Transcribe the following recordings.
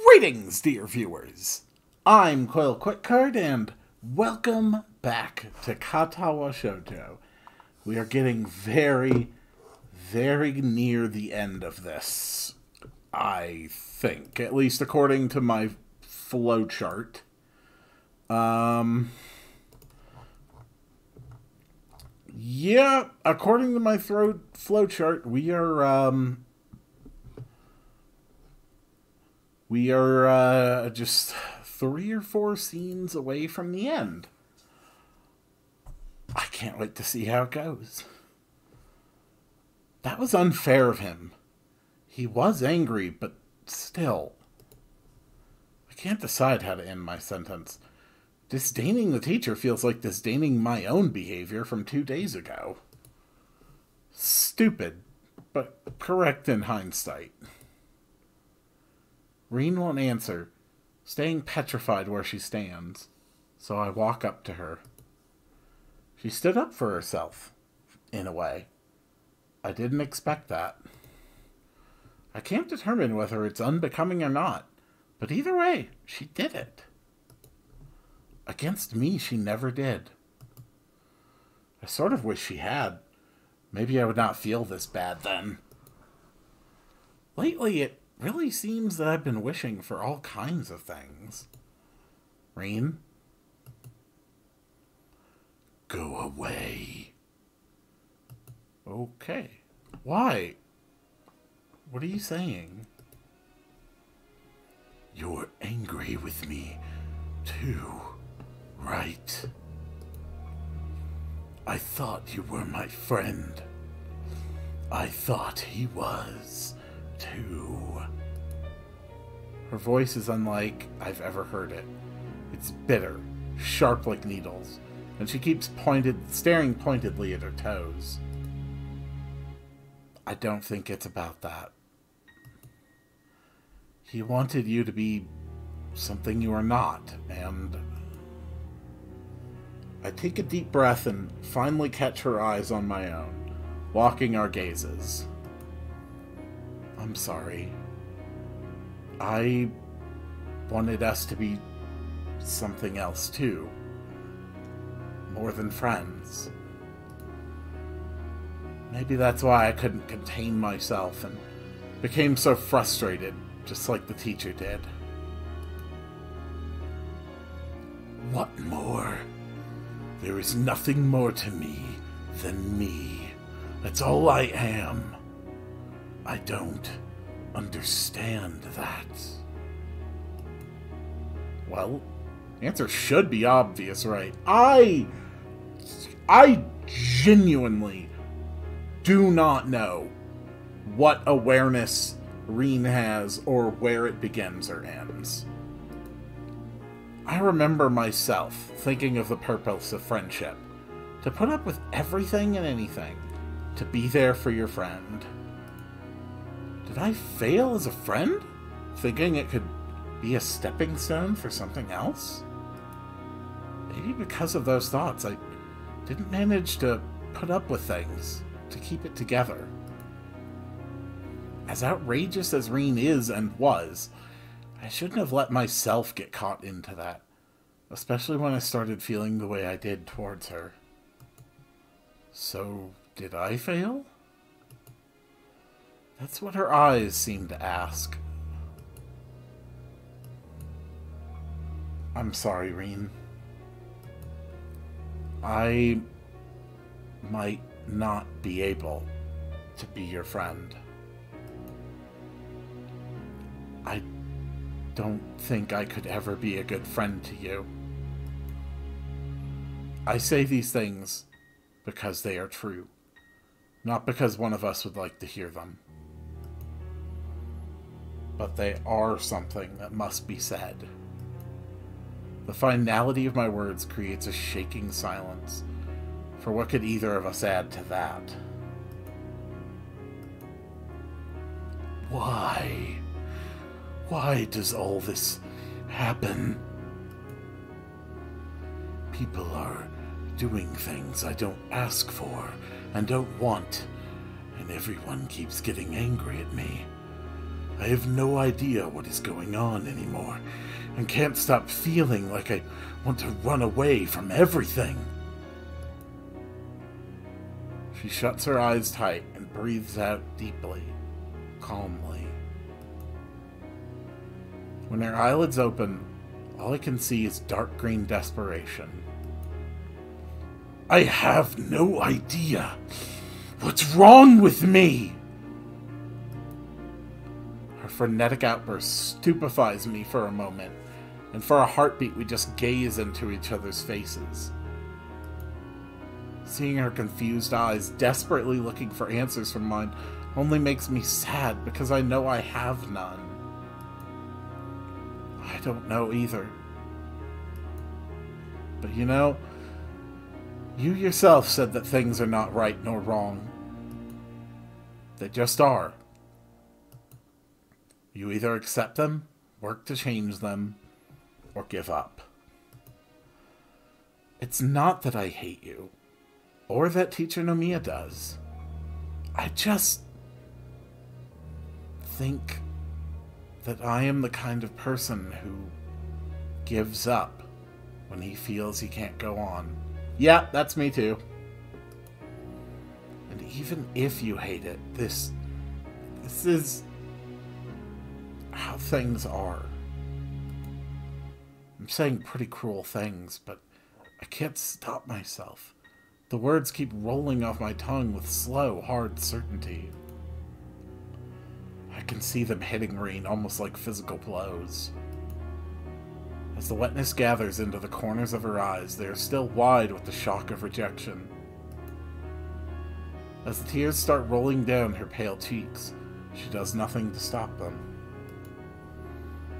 Greetings, dear viewers. I'm Quill Quickcard, and welcome back to Katawa Shoujo. We are getting very, very near the end of this, I think, at least according to my flowchart. Yeah, according to my flowchart, we are just 3 or 4 scenes away from the end. I can't wait to see how it goes. That was unfair of him. He was angry, but still. I can't decide how to end my sentence. Disdaining the teacher feels like disdaining my own behavior from 2 days ago. Stupid, but correct in hindsight. Reen won't answer, staying petrified where she stands, so I walk up to her. She stood up for herself, in a way. I didn't expect that. I can't determine whether it's unbecoming or not, but either way, she did it. Against me, she never did. I sort of wish she had. Maybe I would not feel this bad then. Lately, it really seems that I've been wishing for all kinds of things. Reen? Go away. Okay. Why? What are you saying? You're angry with me, too, right? I thought you were my friend. I thought he was, too. Her voice is unlike I've ever heard it. It's bitter, sharp like needles, and she keeps staring pointedly at her toes. I don't think it's about that. He wanted you to be something you are not, and I take a deep breath and finally catch her eyes on my own, locking our gazes. I'm sorry. I wanted us to be something else, too. More than friends. Maybe that's why I couldn't contain myself and became so frustrated, just like the teacher did. What more? There is nothing more to me than me. That's all I am. I don't understand that. Well, the answer should be obvious, right? I genuinely do not know what awareness Reen has or where it begins or ends. I remember myself thinking of the purpose of friendship, to put up with everything and anything, to be there for your friend. Did I fail as a friend, thinking it could be a stepping stone for something else? Maybe because of those thoughts, I didn't manage to put up with things, to keep it together. As outrageous as Reen is and was, I shouldn't have let myself get caught into that, especially when I started feeling the way I did towards her. So, did I fail? That's what her eyes seemed to ask. I'm sorry, Reen. I might not be able to be your friend. I don't think I could ever be a good friend to you. I say these things because they are true, not because one of us would like to hear them. But they are something that must be said. The finality of my words creates a shaking silence, for what could either of us add to that? Why? Why does all this happen? People are doing things I don't ask for and don't want, and everyone keeps getting angry at me. I have no idea what is going on anymore, and can't stop feeling like I want to run away from everything. She shuts her eyes tight and breathes out deeply, calmly. When her eyelids open, all I can see is dark green desperation. I have no idea. What's wrong with me? Her frenetic outburst stupefies me for a moment, and for a heartbeat we just gaze into each other's faces. Seeing her confused eyes, desperately looking for answers from mine, only makes me sad because I know I have none. I don't know either. But you know, you yourself said that things are not right nor wrong. They just are. You either accept them, work to change them, or give up. It's not that I hate you, or that Teacher Nomiya does. I just think that I am the kind of person who gives up when he feels he can't go on. Yeah, that's me too. And even if you hate it, this is how things are. I'm saying pretty cruel things, but I can't stop myself. The words keep rolling off my tongue with slow, hard certainty. I can see them hitting Reen almost like physical blows. As the wetness gathers into the corners of her eyes, they are still wide with the shock of rejection. As the tears start rolling down her pale cheeks, she does nothing to stop them.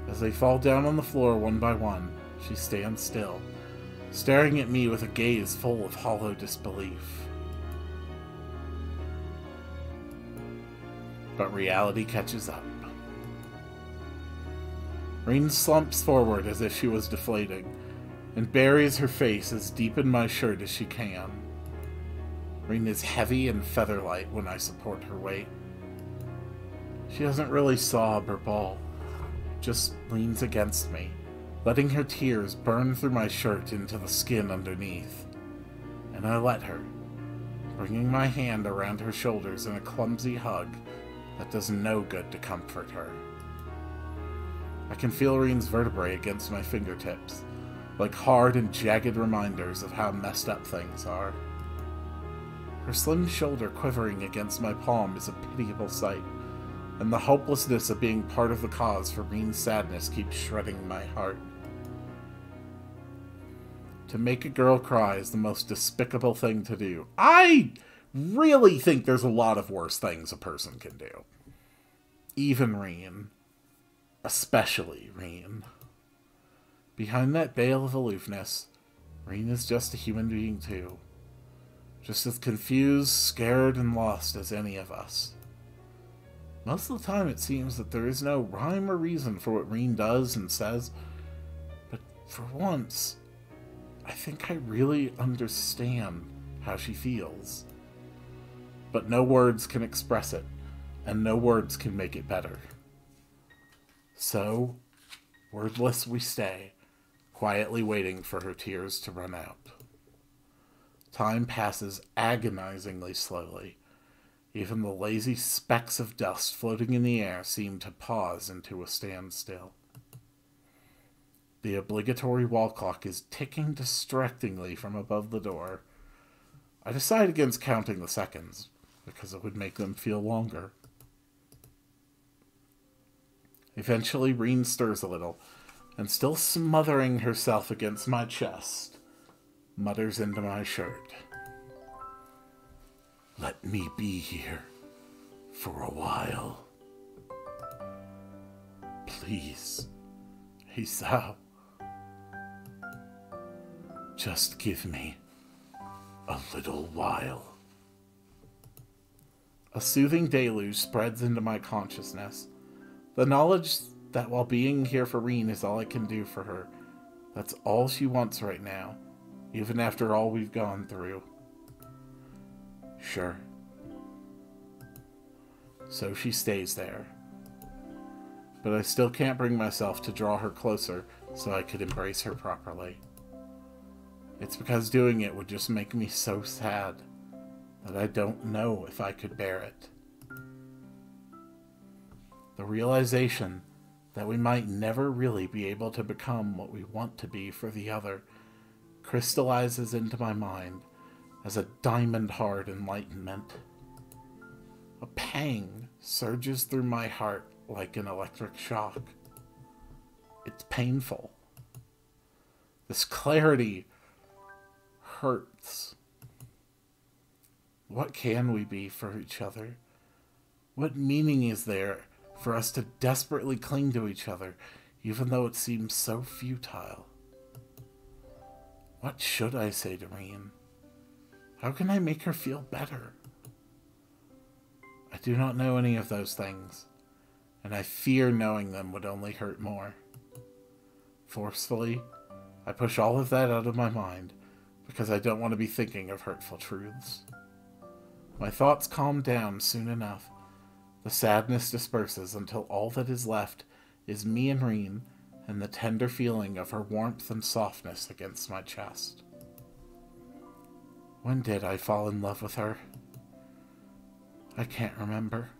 As they fall down on the floor one by one, she stands still, staring at me with a gaze full of hollow disbelief. But reality catches up. Reen slumps forward as if she was deflating, and buries her face as deep in my shirt as she can. Reen is heavy and feather-light when I support her weight. She doesn't really sob or bawl, just leans against me, letting her tears burn through my shirt into the skin underneath. And I let her, bringing my hand around her shoulders in a clumsy hug that does no good to comfort her. I can feel Reen's vertebrae against my fingertips, like hard and jagged reminders of how messed up things are. Her slim shoulder quivering against my palm is a pitiable sight, and the hopelessness of being part of the cause for Reen's sadness keeps shredding my heart. To make a girl cry is the most despicable thing to do. I really think there's a lot of worse things a person can do. Even Reen. Especially Reen. Behind that veil of aloofness, Reen is just a human being too. Just as confused, scared, and lost as any of us. Most of the time it seems that there is no rhyme or reason for what Reen does and says, but for once, I think I really understand how she feels. But no words can express it, and no words can make it better. So, wordless we stay, quietly waiting for her tears to run out. Time passes agonizingly slowly. Even the lazy specks of dust floating in the air seem to pause into a standstill. The obligatory wall clock is ticking distractingly from above the door. I decide against counting the seconds, because it would make them feel longer. Eventually, Reen stirs a little, and still smothering herself against my chest, mutters into my shirt. Let me be here for a while. Please, Hisao. Just give me a little while. A soothing deluge spreads into my consciousness. The knowledge that while being here for Reen is all I can do for her. That's all she wants right now, even after all we've gone through. Sure. So she stays there, but I still can't bring myself to draw her closer so I could embrace her properly. It's because doing it would just make me so sad that I don't know if I could bear it. The realization that we might never really be able to become what we want to be for the other crystallizes into my mind as a diamond-hard enlightenment. A pang surges through my heart like an electric shock. It's painful. This clarity hurts. What can we be for each other? What meaning is there for us to desperately cling to each other, even though it seems so futile? What should I say to Reen? How can I make her feel better? I do not know any of those things, and I fear knowing them would only hurt more. Forcefully, I push all of that out of my mind because I don't want to be thinking of hurtful truths. My thoughts calm down soon enough. The sadness disperses until all that is left is me and Reen and the tender feeling of her warmth and softness against my chest. When did I fall in love with her? I can't remember,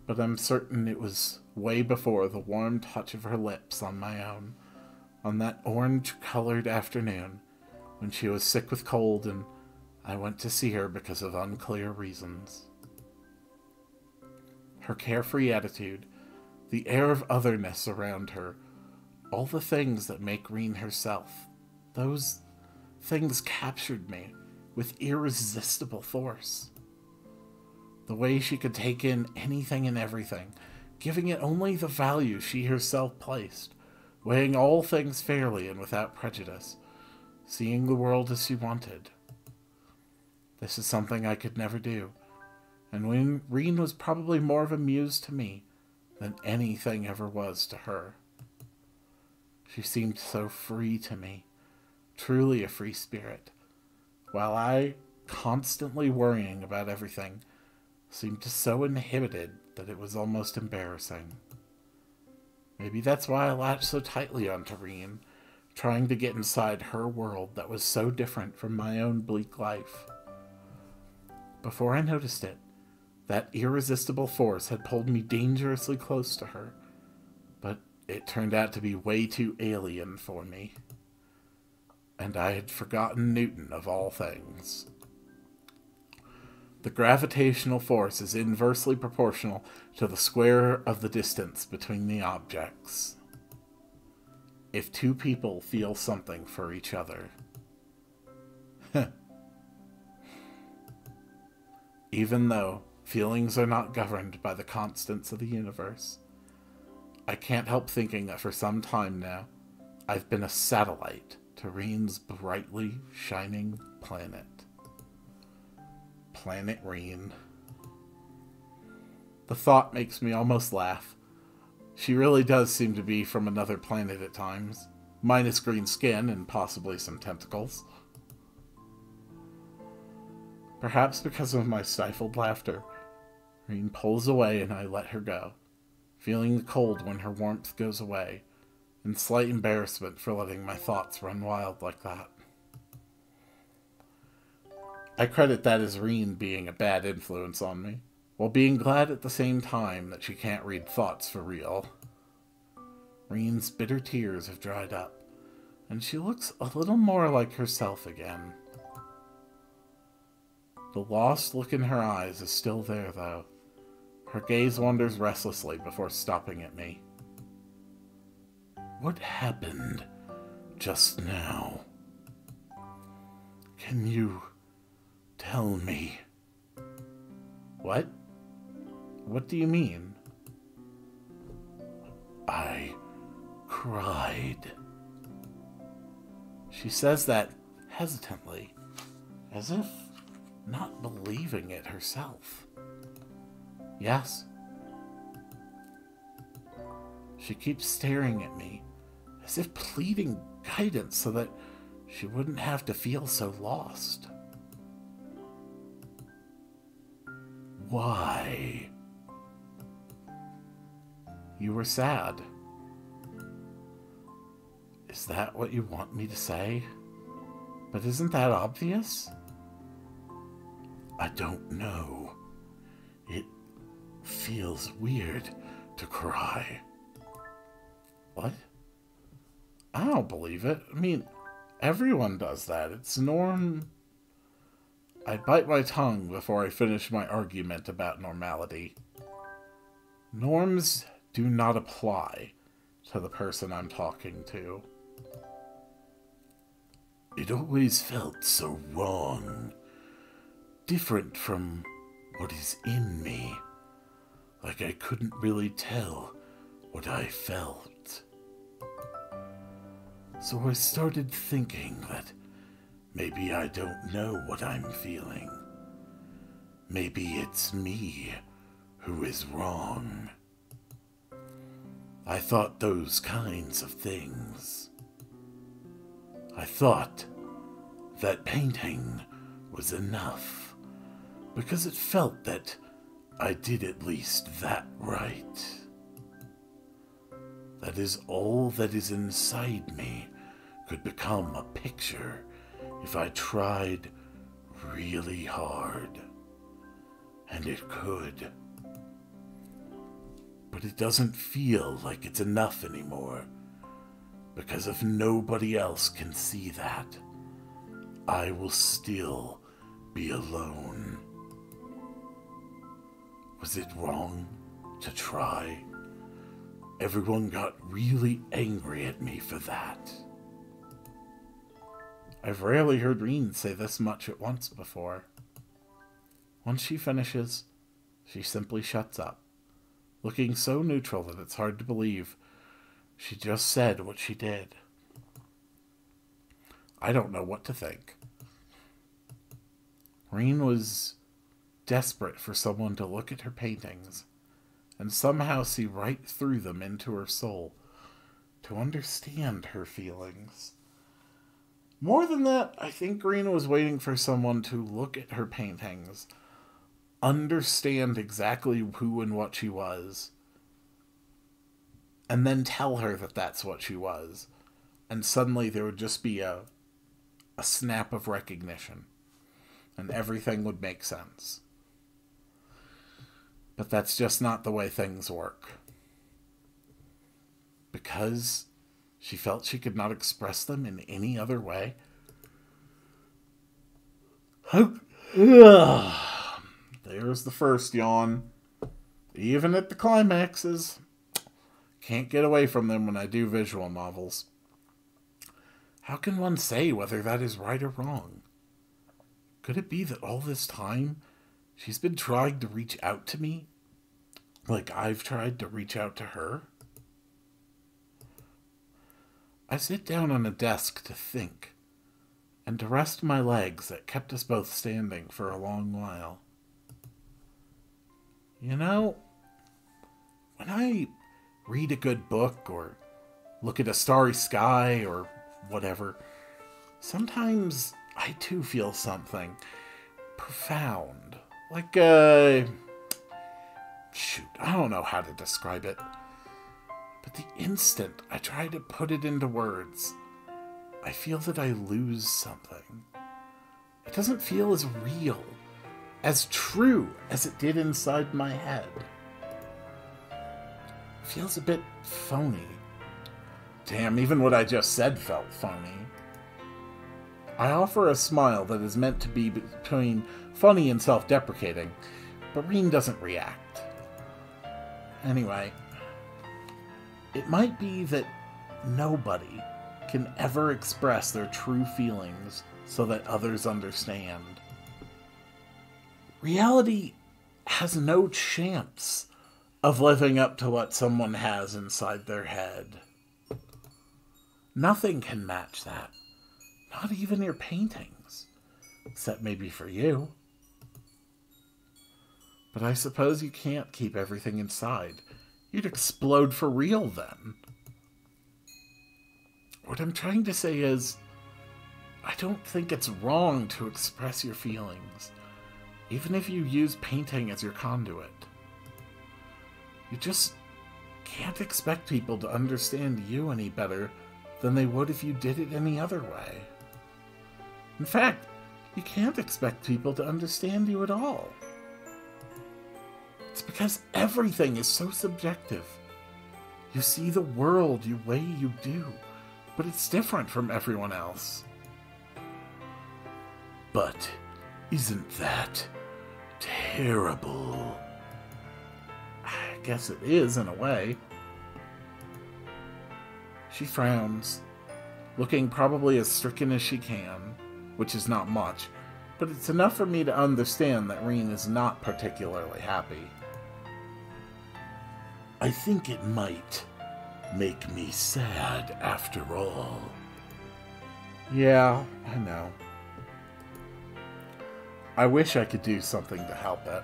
but I'm certain it was way before the warm touch of her lips on my own, on that orange-colored afternoon when she was sick with cold and I went to see her because of unclear reasons. Her carefree attitude, the air of otherness around her, all the things that make Reen herself, those things captured me with irresistible force. The way she could take in anything and everything, giving it only the value she herself placed, weighing all things fairly and without prejudice, seeing the world as she wanted. This is something I could never do, and when Reen was probably more of a muse to me than anything ever was to her. She seemed so free to me, truly a free spirit, while I, constantly worrying about everything, seemed so inhibited that it was almost embarrassing. Maybe that's why I latched so tightly onto Reen, trying to get inside her world that was so different from my own bleak life. Before I noticed it, that irresistible force had pulled me dangerously close to her, but it turned out to be way too alien for me. And I had forgotten Newton of all things. The gravitational force is inversely proportional to the square of the distance between the objects. If two people feel something for each other, even though feelings are not governed by the constants of the universe, I can't help thinking that for some time now, I've been a satellite to Reen's brightly shining planet. Planet Reen. The thought makes me almost laugh. She really does seem to be from another planet at times, minus green skin and possibly some tentacles. Perhaps because of my stifled laughter, Reen pulls away and I let her go, feeling the cold when her warmth goes away, and slight embarrassment for letting my thoughts run wild like that. I credit that as Reen being a bad influence on me, while being glad at the same time that she can't read thoughts for real. Reen's bitter tears have dried up, and she looks a little more like herself again. The lost look in her eyes is still there, though. Her gaze wanders restlessly before stopping at me. What happened just now? Can you tell me? What? What do you mean? I cried. She says that hesitantly, as if not believing it herself. Yes. She keeps staring at me, as if pleading guidance so that she wouldn't have to feel so lost. Why? you were sad. Is that what you want me to say? But isn't that obvious? I don't know. It feels weird to cry. What? I don't believe it. I mean, everyone does that. It's norm. I bite my tongue before I finish my argument about normality. Norms do not apply to the person I'm talking to. It always felt so wrong. Different from what is in me. Like I couldn't really tell what I felt. So I started thinking that maybe I don't know what I'm feeling. Maybe it's me who is wrong. I thought those kinds of things. I thought that painting was enough, because it felt that I did at least that right. That is all that is inside me could become a picture if I tried really hard. And it could. But it doesn't feel like it's enough anymore, because if nobody else can see that, I will still be alone. Was it wrong to try? Everyone got really angry at me for that. I've rarely heard Reen say this much at once before. Once she finishes, she simply shuts up, looking so neutral that it's hard to believe she just said what she did. I don't know what to think. Reen was desperate for someone to look at her paintings and somehow see right through them into her soul, to understand her feelings. More than that, I think Reen was waiting for someone to look at her paintings, understand exactly who and what she was, and then tell her that that's what she was. And suddenly there would just be a snap of recognition, and everything would make sense. But that's just not the way things work. Because she felt she could not express them in any other way. There's the first yawn. Even at the climaxes. Can't get away from them when I do visual novels. How can one say whether that is right or wrong? Could it be that all this time she's been trying to reach out to me, like I've tried to reach out to her? I sit down on a desk to think, and to rest my legs that kept us both standing for a long while. You know, when I read a good book or look at a starry sky or whatever, sometimes I too feel something profound. Like I don't know how to describe it. But the instant I try to put it into words, I feel that I lose something. It doesn't feel as real, as true as it did inside my head. It feels a bit phony. Damn, even what I just said felt phony. I offer a smile that is meant to be between funny and self-deprecating, but Reen doesn't react. Anyway, it might be that nobody can ever express their true feelings so that others understand. Reality has no chance of living up to what someone has inside their head. Nothing can match that. Not even your paintings. Except maybe for you. But I suppose you can't keep everything inside. You'd explode for real then. What I'm trying to say is, I don't think it's wrong to express your feelings, even if you use painting as your conduit. You just can't expect people to understand you any better than they would if you did it any other way. In fact, you can't expect people to understand you at all. It's because everything is so subjective. You see the world the way you do, but it's different from everyone else. But isn't that terrible? I guess it is, in a way. She frowns, looking probably as stricken as she can, which is not much, but it's enough for me to understand that Reen is not particularly happy. I think it might make me sad after all. Yeah, I know. I wish I could do something to help it.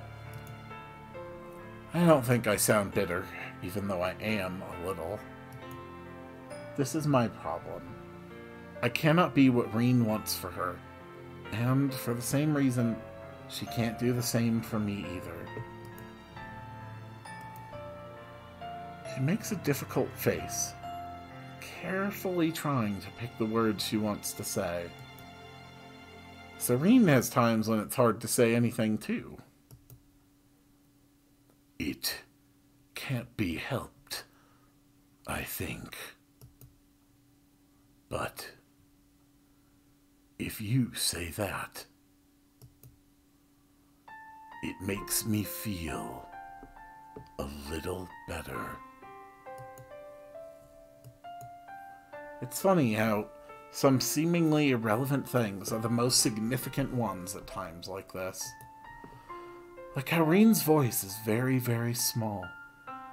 I don't think I sound bitter, even though I am a little. This is my problem. I cannot be what Reen wants for her, and for the same reason, she can't do the same for me either. She makes a difficult face, carefully trying to pick the words she wants to say. Serene has times when it's hard to say anything, too. It can't be helped, I think. But if you say that, it makes me feel a little better. It's funny how some seemingly irrelevant things are the most significant ones at times like this. Like how Reen's voice is very, very small,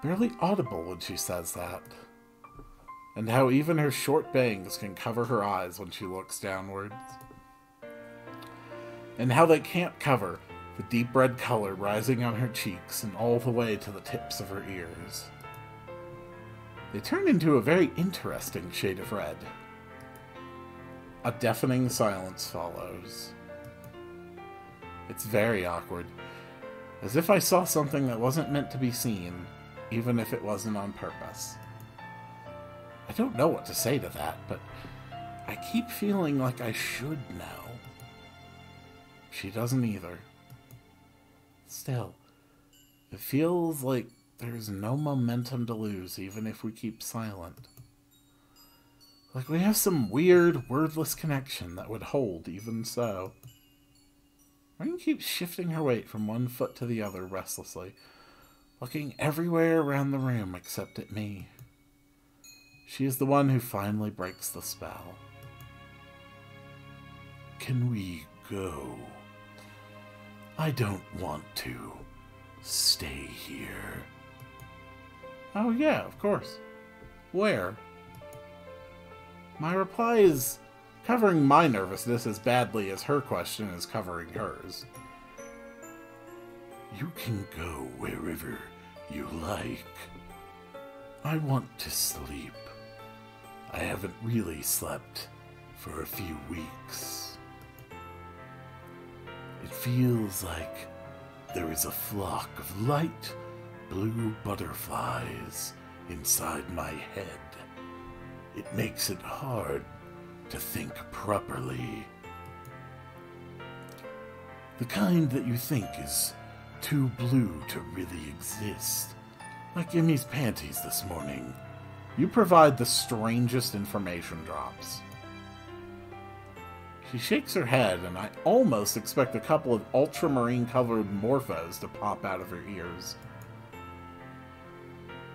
barely audible when she says that. And how even her short bangs can cover her eyes when she looks downwards. And how they can't cover the deep red color rising on her cheeks and all the way to the tips of her ears. They turn into a very interesting shade of red. A deafening silence follows. It's very awkward, as if I saw something that wasn't meant to be seen, even if it wasn't on purpose. I don't know what to say to that, but I keep feeling like I should know. She doesn't either. Still, it feels like there's no momentum to lose, even if we keep silent. Like we have some weird, wordless connection that would hold even so. Reen keeps shifting her weight from one foot to the other restlessly, looking everywhere around the room except at me. She is the one who finally breaks the spell. Can we go? I don't want to stay here. Oh yeah, of course. Where? My reply is covering my nervousness as badly as her question is covering hers. You can go wherever you like. I want to sleep. I haven't really slept for a few weeks. It feels like there is a flock of light blue butterflies inside my head. It makes it hard to think properly. The kind that you think is too blue to really exist. Like Emmy's panties this morning. You provide the strangest information drops. She shakes her head, and I almost expect a couple of ultramarine-colored morphos to pop out of her ears.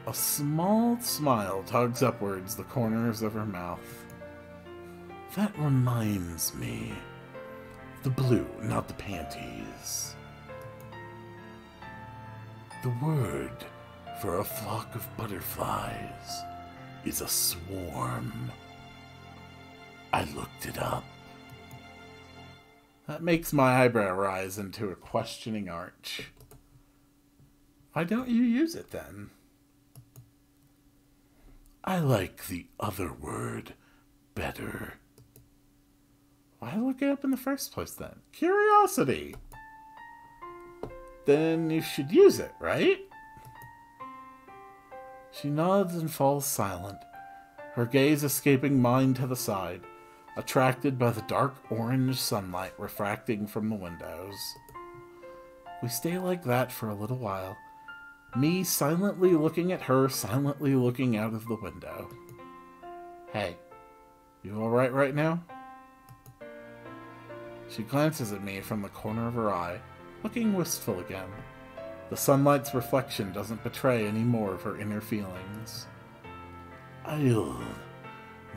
A small smile tugs upwards the corners of her mouth. That reminds me. The blue, not the panties. The word for a flock of butterflies is a swarm. I looked it up. That makes my eyebrow rise into a questioning arch. Why don't you use it then? I like the other word better. Why look it up in the first place then? Curiosity. Then you should use it, right? She nods and falls silent, her gaze escaping mine to the side, attracted by the dark orange sunlight refracting from the windows. We stay like that for a little while, me silently looking at her, silently looking out of the window. Hey, you alright right now? She glances at me from the corner of her eye, looking wistful again. The sunlight's reflection doesn't betray any more of her inner feelings. I'll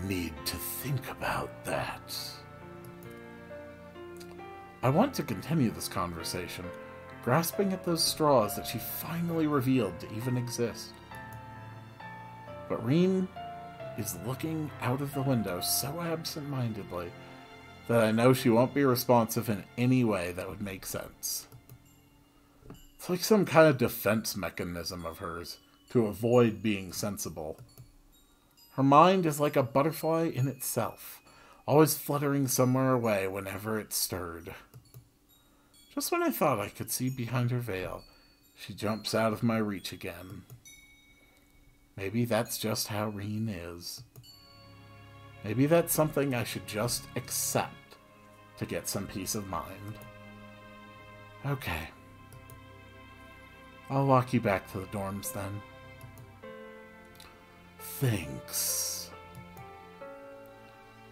need to think about that. I want to continue this conversation, grasping at those straws that she finally revealed to even exist. But Reen is looking out of the window so absent-mindedly that I know she won't be responsive in any way that would make sense. It's like some kind of defense mechanism of hers to avoid being sensible. Her mind is like a butterfly in itself, always fluttering somewhere away whenever it's stirred. Just when I thought I could see behind her veil, she jumps out of my reach again. Maybe that's just how Reen is. Maybe that's something I should just accept to get some peace of mind. Okay. I'll walk you back to the dorms then. Thanks.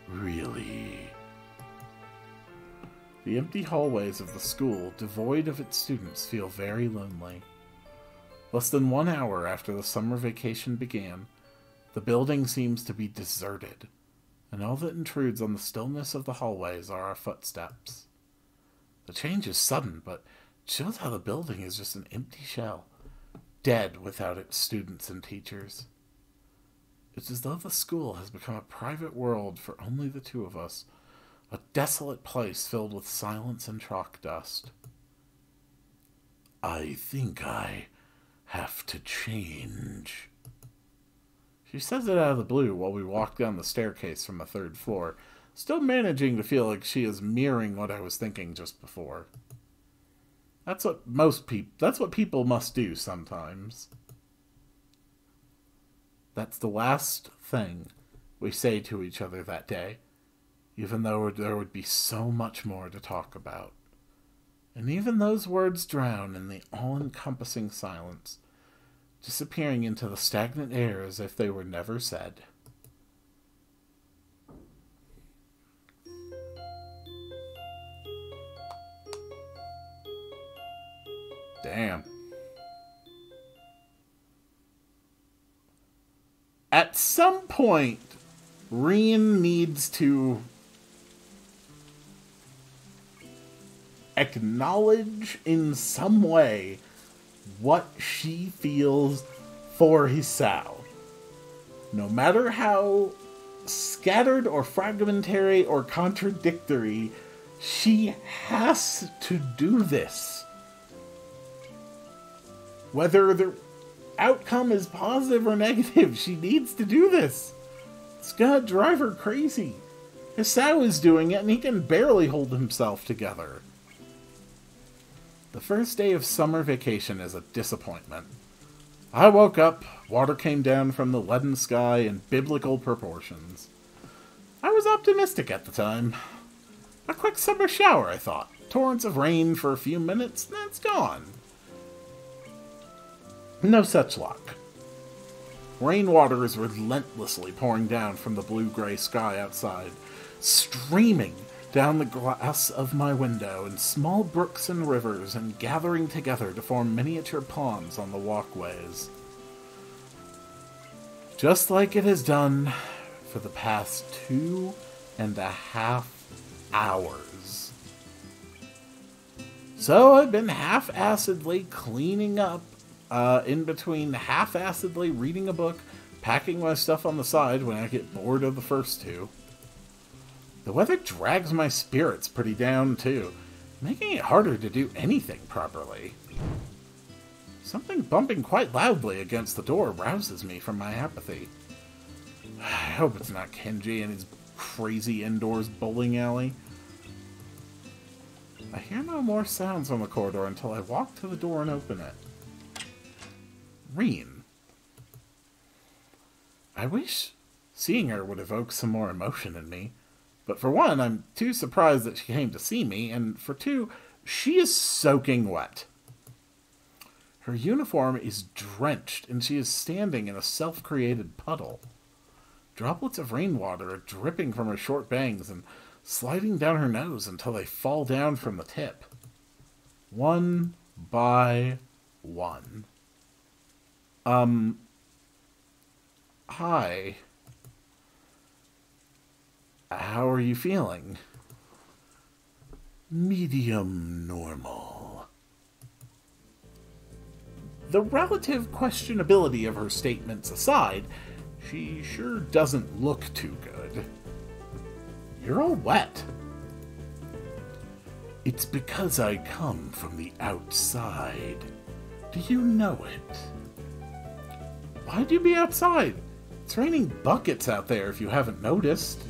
Really? The empty hallways of the school, devoid of its students, feel very lonely. Less than 1 hour after the summer vacation began, the building seems to be deserted, and all that intrudes on the stillness of the hallways are our footsteps. The change is sudden, but it shows how the building is just an empty shell, dead without its students and teachers. It's as though the school has become a private world for only the two of us, a desolate place filled with silence and chalk dust. I think I have to change. She says it out of the blue while we walk down the staircase from the 3rd floor, still managing to feel like she is mirroring what I was thinking just before. That's what people must do sometimes. That's the last thing we say to each other that day, even though there would be so much more to talk about. And even those words drown in the all-encompassing silence, disappearing into the stagnant air as if they were never said. Damn. At some point, Reen needs to acknowledge in some way what she feels for Hisao. No matter how scattered or fragmentary or contradictory, she has to do this. Whether the outcome is positive or negative, she needs to do this. It's gonna drive her crazy. Hisao is doing it and he can barely hold himself together. The first day of summer vacation is a disappointment. I woke up, water came down from the leaden sky in biblical proportions. I was optimistic at the time. A quick summer shower, I thought. Torrents of rain for a few minutes, then it's gone. No such luck. Rainwater is relentlessly pouring down from the blue-gray sky outside, streaming down the glass of my window in small brooks and rivers and gathering together to form miniature ponds on the walkways. Just like it has done for the past 2.5 hours. So I've been half-assedly cleaning up, in between half-assedly reading a book, packing my stuff on the side when I get bored of the first two. The weather drags my spirits pretty down, too, making it harder to do anything properly. Something bumping quite loudly against the door rouses me from my apathy. I hope it's not Kenji and his crazy indoors bowling alley. I hear no more sounds on the corridor until I walk to the door and open it. Reen. I wish seeing her would evoke some more emotion in me. But for one, I'm too surprised that she came to see me, and for two, she is soaking wet. Her uniform is drenched, and she is standing in a self-created puddle. Droplets of rainwater are dripping from her short bangs and sliding down her nose until they fall down from the tip. One by one. Hi. How are you feeling? Medium normal. The relative questionability of her statements aside, she sure doesn't look too good. You're all wet. It's because I come from the outside. Do you know it? Why'd you be outside? It's raining buckets out there if you haven't noticed.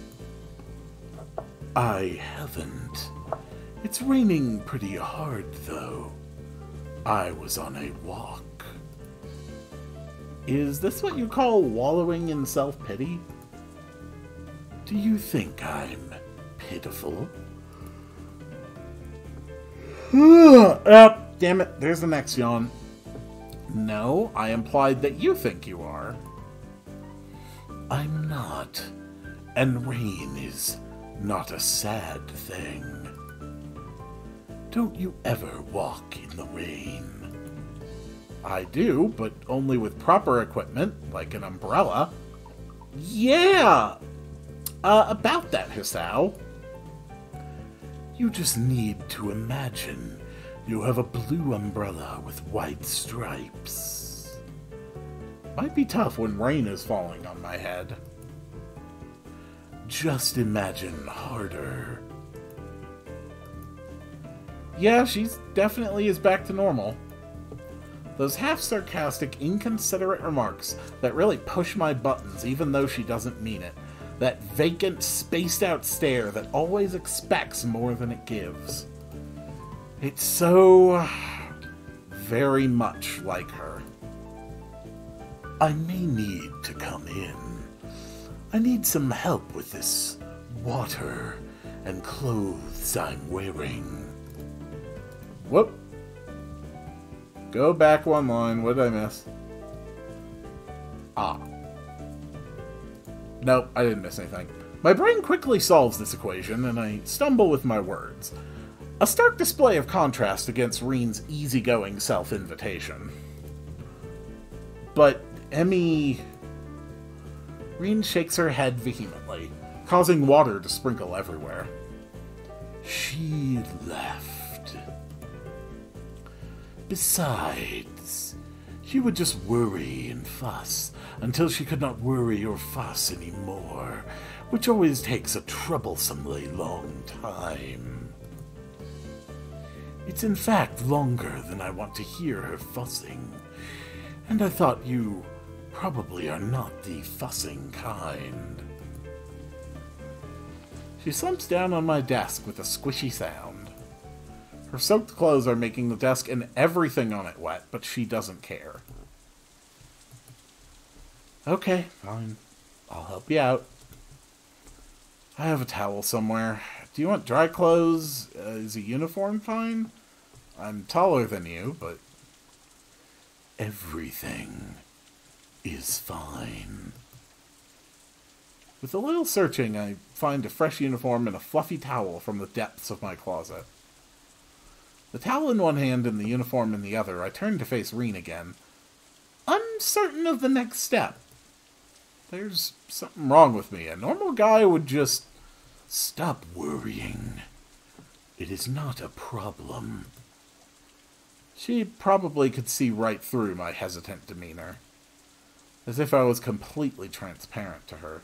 I haven't. It's raining pretty hard, though. I was on a walk. Is this what you call wallowing in self-pity? Do you think I'm pitiful? Damn it, there's the next yawn. No, I implied that you think you are. I'm not. And rain is not a sad thing. Don't you ever walk in the rain? I do, but only with proper equipment, like an umbrella. Yeah! About that, Hisao. You just need to imagine you have a blue umbrella with white stripes. Might be tough when rain is falling on my head. Just imagine harder. Yeah, she's definitely is back to normal. Those half-sarcastic, inconsiderate remarks that really push my buttons even though she doesn't mean it. That vacant, spaced-out stare that always expects more than it gives. It's so very much like her. I may need to come in. I need some help with this water and clothes I'm wearing. Whoop. Go back one line. What did I miss? Ah. Nope, I didn't miss anything. My brain quickly solves this equation, and I stumble with my words. A stark display of contrast against Reen's easygoing self-invitation. But Reen shakes her head vehemently, causing water to sprinkle everywhere. She left. Besides, she would just worry and fuss until she could not worry or fuss anymore, which always takes a troublesomely long time. It's in fact longer than I want to hear her fussing, and I thought you probably are not the fussing kind. She slumps down on my desk with a squishy sound. Her soaked clothes are making the desk and everything on it wet, but she doesn't care. Okay, fine. I'll help you out. I have a towel somewhere. Do you want dry clothes? Is a uniform fine? I'm taller than you, but... Everything is fine. With a little searching, I find a fresh uniform and a fluffy towel from the depths of my closet. The towel in one hand and the uniform in the other, I turn to face Reen again, uncertain of the next step. There's something wrong with me. A normal guy would just... Stop worrying. It is not a problem. She probably could see right through my hesitant demeanor, as if I was completely transparent to her.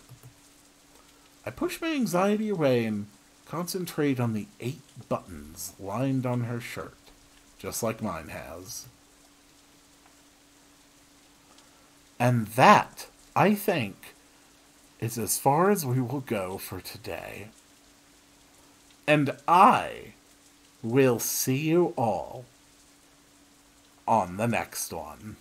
I push my anxiety away and concentrate on the 8 buttons lined on her shirt, just like mine has. And that, I think, is as far as we will go for today. And I will see you all on the next one.